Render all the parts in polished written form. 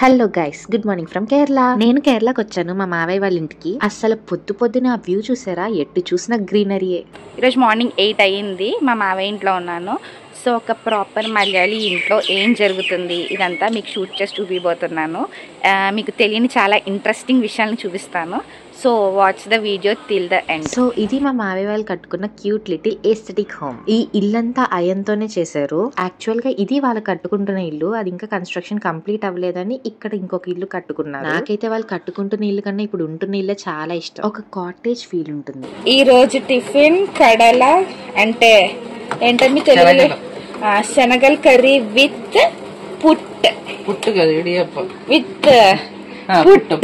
Hello guys, good morning from Kerala. నేను కేరళకి వచ్చాను మా మావయ్య వాళ్ళ ఇంటికి. అసలు పొద్దున ఆ వ్యూ చూసారా? ఎట్టు చూసిన గ్రీనరీయే. ఈరోజు మార్నింగ్ 8 అయ్యింది. మా మావయ్య ఇంట్లో ఉన్నాను. సో ఒక ప్రాపర్ మలయాళీ ఇంట్లో ఏం జరుగుతుంది ఇదంతా మీకు షూట్ చేసి చూపిపోతున్నాను. మీకు తెలియని చాలా ఇంట్రెస్టింగ్ విషయాలను చూపిస్తాను. So watch the video till the end. So ఇది మా మావయ్య వాళ్ళు కట్టుకున్న క్యూట్ లిటిల్ ఎస్థెటిక్ హోమ్. ఈ ఇల్లంతా అయంతోనే చేశారు. యాక్చువల్ గా ఇది వాళ్ళు కట్టుకుంటున్న ఇల్లు, అది ఇంకా కన్స్ట్రక్షన్ కంప్లీట్ అవ్వలేదని ఇక్కడ ఇంకొక ఇల్లు కట్టుకున్నారు. నాకైతే వాళ్ళు కట్టుకుంటున్న ఇల్లు కన్నా ఇప్పుడు ఉంటున్న ఇల్లే చాలా ఇష్టం. ఒక కాటేజ్ ఫీల్ ఉంటుంది. ఈ రోజు టిఫిన్ కడల అంటే ఏంటంటే తెలుగులో శనగల కర్రీ విత్ పుట్టు విత్ పుట్టు.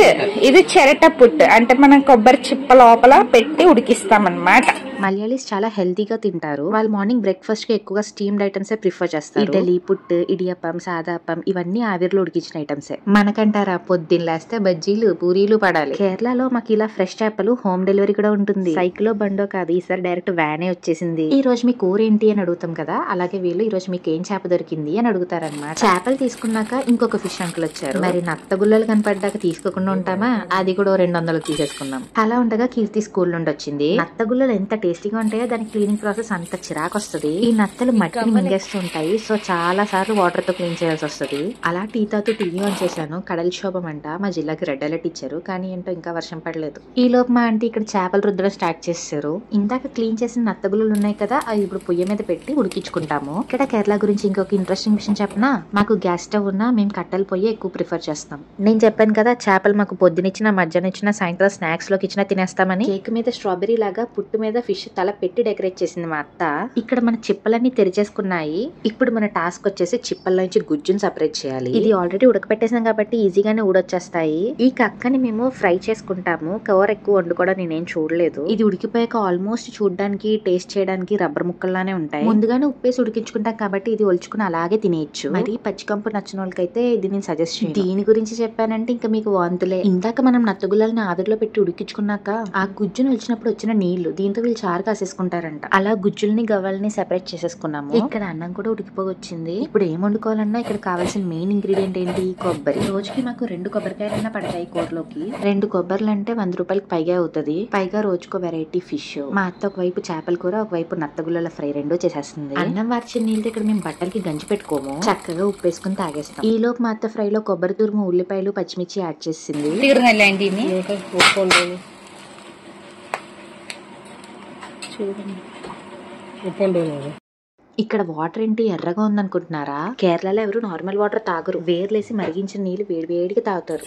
ఇది చెరట పుట్టు అంటే మనం కొబ్బరి చిప్ప లోపల పెట్టి ఉడికిస్తామన్నమాట. మలయాళీస్ చాలా హెల్తీగా తింటారు. వాళ్ళు మార్నింగ్ బ్రేక్ఫాస్ట్ కి ఎక్కువగా స్టీమ్డ్ ఐటమ్స్ ప్రిఫర్ చేస్తారు. ఇడ్లీ, పుట్టు, ఇడియప్పం, సాదాప్పం ఇవన్నీ ఆవిరిలో ఉడికించిన ఐటమ్స్. మనకంటారా పొద్దున్న లేస్తే బజ్జీలు పూరీలు పడాలి. కేరళలో మాకు ఇలా ఫ్రెష్ చేపలు హోమ్ డెలివరీ కూడా ఉంటుంది. సైకిల్ బండో కాదు, ఈసారి డైరెక్ట్ వ్యానే వచ్చేసింది. ఈ రోజు మీ కూర ఏంటి అని అడుగుతాం కదా, అలాగే వీళ్ళు ఈ రోజు మీకు ఏం చేప దొరికింది అని అడుగుతారన్నమాట. చేపలు తీసుకున్నాక ఇంకొక ఫిష్ అంకుల్ వచ్చారు. మరి నత్తగుల్లలు కనపడ్డాక తీసుకోకుండా ఉంటామా? అది కూడా 200 తీసేసుకున్నాం. అలా ఉండగా కీర్తి స్కూల్ నుండి వచ్చింది. నత్తగుల్లలు ఎంత టేస్టీగా ఉంటాయో దాని క్లీనింగ్ ప్రాసెస్ అంత చిరాకు వస్తుంది. ఈ నత్తలు మట్టిని మింగేస్తుంటాయి. సో చాలా సార్లు వాటర్ తో క్లీన్ చేయాల్సి వస్తుంది. అలా టీతాతో టీవీ ఆన్ చేశాను. కడల్క్షోభం అంట మా జిల్లాకి రెడ్ అలర్ట్ ఇచ్చారు. కానీ ఏంటో ఇంకా వర్షం పడలేదు. ఈ లోపు మా ఆంటీ ఇక్కడ చేపలు రుద్దడం స్టార్ట్ చేశారు. ఇందాక క్లీన్ చేసిన నత్తగుల్లలు ఉన్నాయి కదా, అవి ఇప్పుడు పొయ్యి మీద పెట్టి ఉడికించుకుంటాము. ఇక్కడ కేరళ గురించి ఇంకొక ఇంట్రెస్టింగ్ విషయం చెప్పనా? మాకు గ్యాస్ స్టవ్ ఉన్నా మేము కట్టెల పొయ్యి ఎక్కువ ప్రిఫర్ చేస్తాం. నేను చెప్పాను కదా, చేపలు మాకు పొద్దునిచ్చిన, మధ్యాహ్నం ఇచ్చిన, సాయంత్రం స్నాక్స్ లోకి ఇచ్చినా తినేస్తామని. కేక్ మీద స్ట్రాబెరీ లాగా పుట్టు మీద ఫిష్ తల పెట్టి డెకరేట్ చేసింది మా అత్త. ఇక్కడ మన చిప్పలన్నీ తెరిచేసుకున్నాయి. ఇప్పుడు మన టాస్క్ వచ్చేసి చిప్పల నుంచి గుజ్జును సెపరేట్ చేయాలి. ఇది ఆల్రెడీ ఉడకపెట్టేసాం కాబట్టి ఈజీగానే ఊడొచ్చేస్తాయి. ఈ కక్కని మేము ఫ్రై చేసుకుంటాము. కవర్ ఎక్కువ వండుకోవడం నేనేం చూడలేదు. ఇది ఉడికిపోయాక ఆల్మోస్ట్ చూడడానికి, టేస్ట్ చేయడానికి రబ్బర్ ముక్కల్లానే ఉంటాయి. ముందుగానే ఉప్పేసి ఉడికించుకుంటాం కాబట్టి ఇది ఒలుచుకుని అలాగే తినేయచ్చు. మరి పచ్చికంపు నచ్చిన వాళ్ళకైతే ఇది నేను సజెస్ట్ చేయను. దీని గురించి చెప్పానంటే ఇంకా మీకు వాంతులే. ఇందాక మనం నత్తగుల్లల్ని ఆవిరిలో పెట్టి ఉడికించుకున్నాక ఆ గుజ్జును వచ్చినప్పుడు వచ్చిన నీళ్లు దీంతో వీళ్ళు చారు కాసేసుకుంటారంట. అలా గుజ్జుల్ని గవ్వల్ని సెపరేట్ చేసేసుకున్నాము. ఇక్కడ అన్నం కూడా ఉడికిపోవచ్చింది. ఇప్పుడు ఏం వండుకోవాలన్నా ఇక్కడ కావాల్సిన మెయిన్ ఇంగ్రీడియంట్ ఏంటి? కొబ్బరి. రోజుకి మాకు 2 కొబ్బరికాయలన్నా పడతాయి కూరలోకి. 2 కొబ్బర్లు అంటే 100 రూపాయలకి పైగా అవుతుంది. పైగా రోజుకో వెరైటీ ఫిష్. మా అత్త ఒకవైపు చేపల కూర, ఒకవైపు నత్తగుల్లల ఫ్రై రెండో చేసేస్తుంది. అన్నం వార్చిన నీళ్ళతో ఇక్కడ మేము బట్టలకి గంజి పెట్టుకోము. చక్కగా ఉప్పేసుకుని తాగేస్తాం. ఈ లోపు మా అత్త ఫ్రై లో కొబ్బరి తురుము, ఉల్లిపాయలు, పచ్చిమిర్చి యాడ్ చేసింది. ఇక్కడ వాటర్ ఏంటి ఎర్రగా ఉందనుకుంటున్నారా? కేరళలో ఎవరు నార్మల్ వాటర్ తాగరు. వేర్లేసి మరిగించిన నీళ్లు వేడివేడికి తాగుతారు.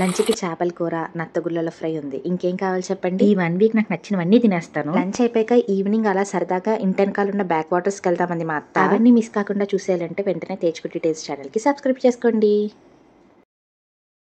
లంచ్ కి చేపల కూర, నత్తగుల్లల ఫ్రై ఉంది. ఇంకేం కావాలి చెప్పండి? ఈ 1 వీక్ నాకు నచ్చినవన్నీ తినేస్తాను. లంచ్ అయిపోయాక ఈవినింగ్ అలా సరదాగా ఇంటెనకాల ఉన్న బ్యాక్ వాటర్స్ కి వెళ్తామంది మా అత్త. అవన్నీ మిస్ కాకుండా చూసేయాలంటే వెంటనే తేజ్కుట్టి టేస్ట్ ఛానల్ కి సబ్స్క్రైబ్ చేసుకోండి.